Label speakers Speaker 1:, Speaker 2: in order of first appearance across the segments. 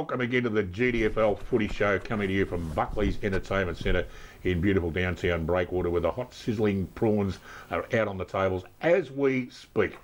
Speaker 1: welcome again to the GDFL Footy Show, coming to you from Buckley's Entertainment Centre in beautiful downtown Breakwater, where the hot sizzling prawns are out on the tables as we speak.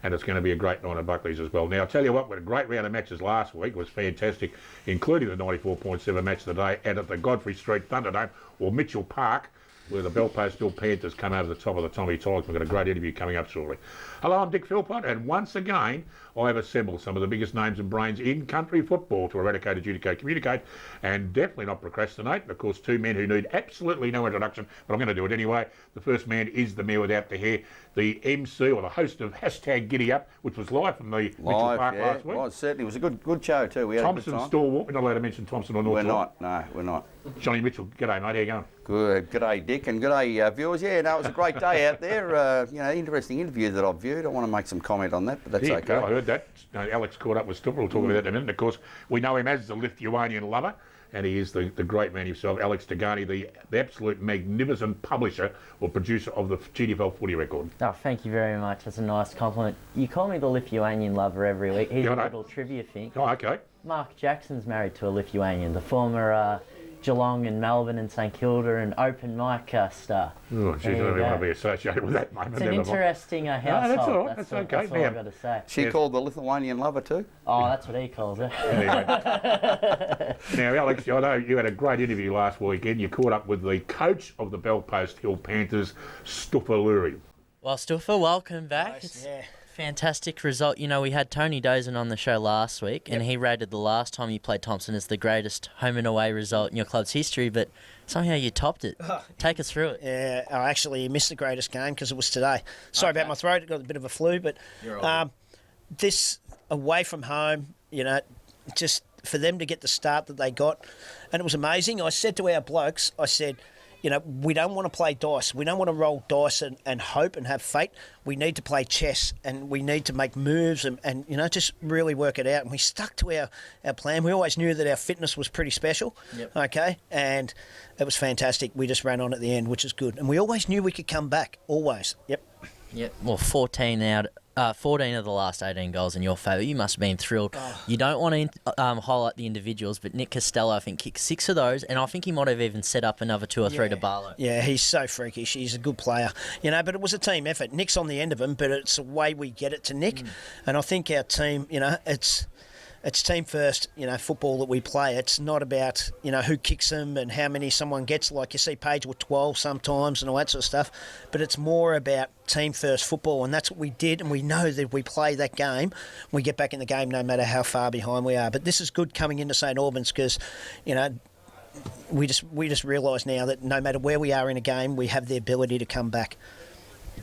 Speaker 1: And it's going to be a great night at Buckley's as well. Now, I'll tell you what, we had a great round of matches last week. It was fantastic, including the 94.7 match of the day and at the Godfrey Street Thunderdome, or Mitchell Park, where the Belpost Hill Panthers come over the top of the Tommy Tigers. We've got a great interview coming up shortly. Hello, I'm Dick Philpott, and once again, I have assembled some of the biggest names and brains in country football to eradicate, adjudicate, communicate, and definitely not procrastinate. Of course, two men who need absolutely no introduction, but I'm going to do it anyway. The first man is the man without the hair, the MC, or the host of #GiddyUp, which was live from the Mitchell Park last week.
Speaker 2: Well, it certainly was a good show too. We had
Speaker 1: Thomson stalwart. We're not allowed to mention Thomson or North.
Speaker 2: We're not. No, we're not.
Speaker 1: Johnny Mitchell, g'day mate, how you going?
Speaker 2: Good. G'day Dick, and g'day viewers. Yeah, no, it was a great day out there. Interesting interview that I've viewed. I want to make some comment on that, but that's okay.
Speaker 1: I heard that. Alex caught up with STOOFA. We'll talk about that in a minute. Of course, we know him as the Lithuanian lover, and he is the great man himself, Alex Degani, the absolute magnificent publisher or producer of the GDFL Footy Record.
Speaker 3: Oh, thank you very much. That's a nice compliment. You call me the Lithuanian lover every week. Here's a little trivia thing.
Speaker 1: Oh, okay.
Speaker 3: Mark Jackson's married to a Lithuanian, the former Geelong and Melbourne and St Kilda and open mic star.
Speaker 1: Oh, geez, I don't want to be associated with that, mate.
Speaker 3: It's an interesting household.
Speaker 1: No, that's all right. That's okay.
Speaker 3: That's all I've got to say.
Speaker 2: She called the Lithuanian lover too?
Speaker 3: Oh, that's what he calls it.
Speaker 1: Anyway. Now, Alex, I know you had a great interview last weekend. You caught up with the coach of the Belpost Hill Panthers, STOOFA LEWRY.
Speaker 4: Well, STOOFA, welcome back.
Speaker 3: Nice,
Speaker 4: it's fantastic result. You know, we had Tony Dozen on the show last week, and he rated the last time you played Thomson as the greatest home and away result in your club's history, but somehow you topped it. Take us through it.
Speaker 5: Yeah, I actually missed the greatest game because it was today. Sorry about my throat. I got a bit of a flu, but this away from home, just for them to get the start that they got, and it was amazing. I said to our blokes, I said, we don't want to play dice. We don't want to roll dice and hope and have fate. We need to play chess, and we need to make moves and just really work it out. And we stuck to our plan. We always knew that our fitness was pretty special, okay? And it was fantastic. We just ran on at the end, which is good. And we always knew we could come back, always. Yep.
Speaker 4: Well, 14 of the last 18 goals in your favour. You must have been thrilled. You don't want to highlight the individuals, but Nick Costello, I think, kicked 6 of those, and I think he might have even set up another 2 or 3 to Barlow.
Speaker 5: Yeah, he's so freakish. He's a good player. But it was a team effort. Nick's on the end of him, but it's the way we get it to Nick. And I think our team, it's team first, football that we play. It's not about, who kicks them and how many someone gets. Like you see Page with 12 sometimes and all that sort of stuff. But it's more about team first football, and that's what we did. And we know that if we play that game, we get back in the game no matter how far behind we are. But this is good coming into St Albans because, we just realise now that no matter where we are in a game, we have the ability to come back.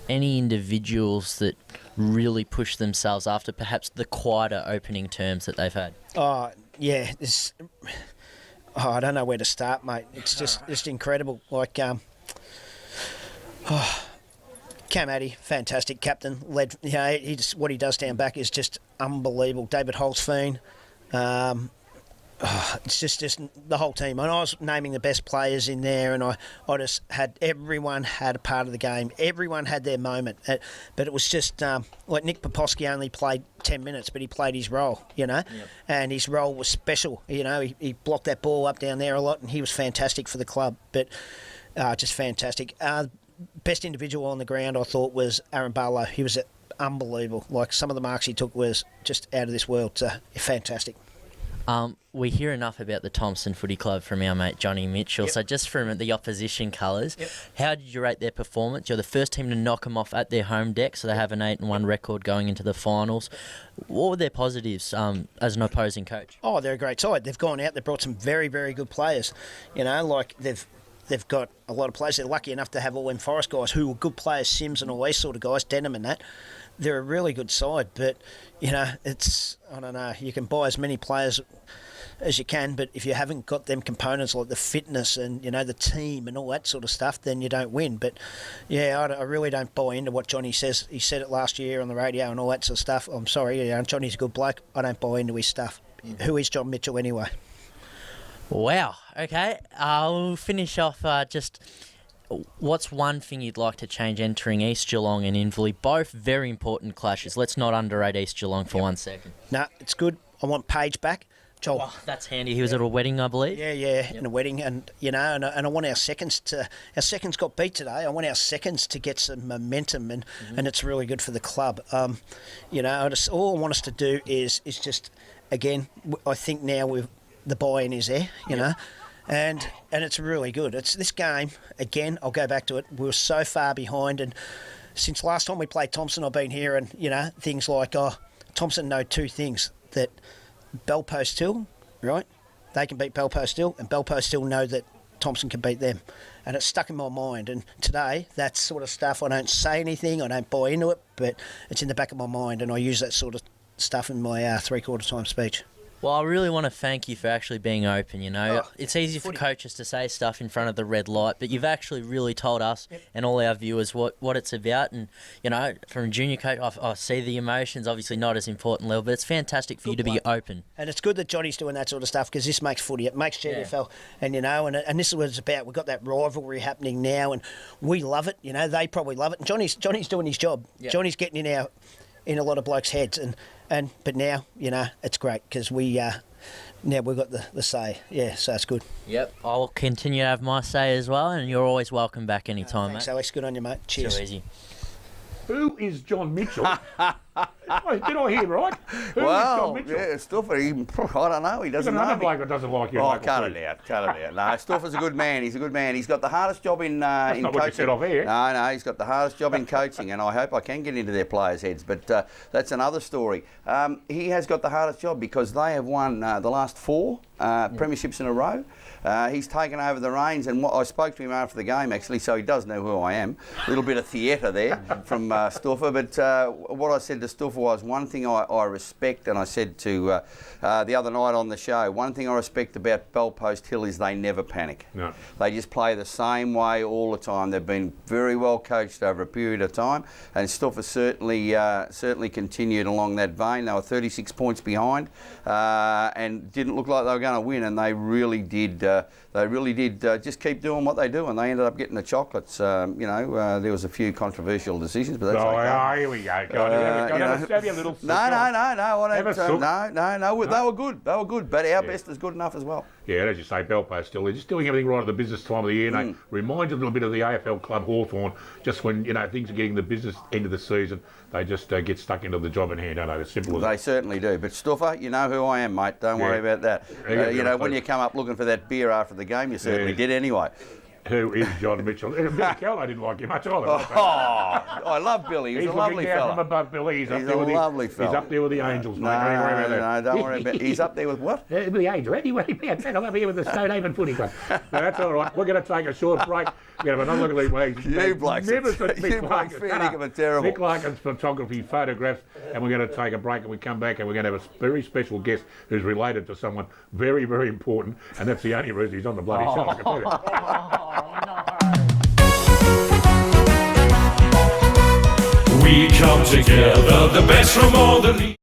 Speaker 4: Any individuals that really push themselves after perhaps the quieter opening terms that they've had?
Speaker 5: Oh, yeah. I don't know where to start, mate. It's just incredible. Like, Cam Addy, fantastic captain. Led, what he does down back is just unbelievable. David Holtzfeen. It's just the whole team. And I was naming the best players in there, and I just had everyone had a part of the game. Everyone had their moment. But it was just like Nick Poposky only played 10 minutes, but he played his role, and his role was special. He blocked that ball up down there a lot, and he was fantastic for the club. But just fantastic. Best individual on the ground, I thought, was Aaron Barlow. He was unbelievable. Like, some of the marks he took was just out of this world. Fantastic.
Speaker 4: We hear enough about the Thomson Footy Club from our mate Johnny Mitchell. So just from the opposition colours, how did you rate their performance? You're the first team to knock them off at their home deck, so they have an 8-1 record going into the finals. What were their positives as an opposing coach?
Speaker 5: Oh, they're a great side. They've gone out, they've brought some very, very good players. Like they've got a lot of players. They're lucky enough to have all them Forest guys who were good players, Sims and all these sort of guys, Denham and that. They're a really good side, but, it's, I don't know, you can buy as many players as you can, but if you haven't got them components like the fitness and, the team and all that sort of stuff, then you don't win. But, I really don't buy into what Johnny says. He said it last year on the radio and all that sort of stuff. I'm sorry, Johnny's a good bloke. I don't buy into his stuff. Who is John Mitchell anyway?
Speaker 4: Wow. Okay. I'll finish off just... What's one thing you'd like to change entering East Geelong and Inverleigh? Both very important clashes. Let's not underrate East Geelong for 1 second.
Speaker 5: No, it's good. I want Page back. Joel.
Speaker 4: Oh, that's handy. He was at a wedding, I believe.
Speaker 5: Yeah, in a wedding, and and I want our seconds got beat today. I want our seconds to get some momentum, and it's really good for the club. All I want us to do is just, again, I think now the buy-in is there, and it's really good. It's this game again. I'll go back to it. We were so far behind, and since last time we played Thomson, I've been here, and things like Thomson know two things that. Bell Post Hill, right? They can beat Bell Post Hill, and Bell Post Hill know that Thomson can beat them. And it's stuck in my mind. And today, that sort of stuff, I don't say anything, I don't buy into it, but it's in the back of my mind, and I use that sort of stuff in my three-quarter time speech.
Speaker 4: Well, I really want to thank you for actually being open, It's easy for coaches to say stuff in front of the red light, but you've actually really told us and all our viewers what it's about. And, from a junior coach, I see the emotions, obviously not as important level, but it's fantastic for you to be open.
Speaker 5: And it's good that Johnny's doing that sort of stuff because this makes footy, it makes GDFL. And, and this is what it's about. We've got that rivalry happening now, and we love it. They probably love it. And Johnny's doing his job. Yep. Johnny's getting in a lot of blokes' heads, but now it's great because now we've got the say, so it's good.
Speaker 4: Yep, I'll continue to have my say as well, and you're always welcome back anytime,
Speaker 5: thanks,
Speaker 4: mate.
Speaker 5: Alex, good on you, mate. Cheers.
Speaker 4: Too easy.
Speaker 1: Who is John Mitchell? Did I hear right? Who is John Mitchell?
Speaker 2: Yeah, STOOFA, I don't know. He doesn't know.
Speaker 1: Another bloke that doesn't like you.
Speaker 2: Cut it out. No, STOOFA's a good man. He's a good man. He's got the hardest job in
Speaker 1: That's not
Speaker 2: coaching.
Speaker 1: what you said off air.
Speaker 2: No, he's got the hardest job in coaching, and I hope I can get into their players' heads. But that's another story. He has got the hardest job because they have won the last 4 premierships in a row. He's taken over the reins, and I spoke to him after the game actually, so he does know who I am. A little bit of theatre there from STOOFA, but what I said to STOOFA was one thing I respect, and I said to the other night on the show, one thing I respect about Bell Post Hill is they never panic.
Speaker 1: No.
Speaker 2: They just play the same way all the time. They've been very well coached over a period of time, and STOOFA certainly continued along that vein. They were 36 points behind and didn't look like they were going to win, and they really did. Just keep doing what they do, and they ended up getting the chocolates. There was a few controversial decisions, but that's okay.
Speaker 1: Here we go. Go on, have your little
Speaker 2: No. I
Speaker 1: Have a
Speaker 2: don't. No. They were good. They were good, but our best is good enough as well.
Speaker 1: Yeah, as you say, Bell Post still, they're just doing everything right at the business time of the year. And they remind you a little bit of the AFL club Hawthorn. Just when things are getting the business end of the season, they just get stuck into the job in hand, don't they? As simple as
Speaker 2: They certainly do. But STOOFA, you know who I am, mate. Don't worry about that. When you come up looking for that beer after the game, you certainly did anyway.
Speaker 1: Who is John Mitchell? Billy Callow didn't like him much either.
Speaker 2: I love Billy. He's a lovely
Speaker 1: down
Speaker 2: fella.
Speaker 1: from above, Billy. He's
Speaker 2: a lovely fella.
Speaker 1: He's up there with the Angels, mate. Don't worry about that.
Speaker 2: No, don't worry about it. He's up there with what?
Speaker 1: With the Angels. Anyway, I'm up here with the Stonehaven Footy Club. No, that's all right. We're going to take a short break. We're going to have another look at these
Speaker 2: You blokes.
Speaker 1: Mick Larkins.
Speaker 2: Are terrible.
Speaker 1: Mick Larkins photography, photographs, and we're going to take a break, and we come back and we're going to have a very special guest who's related to someone very, very important, and that's the only reason he's on the bloody show, I can tell you.
Speaker 6: We come together, the best from all the leagues.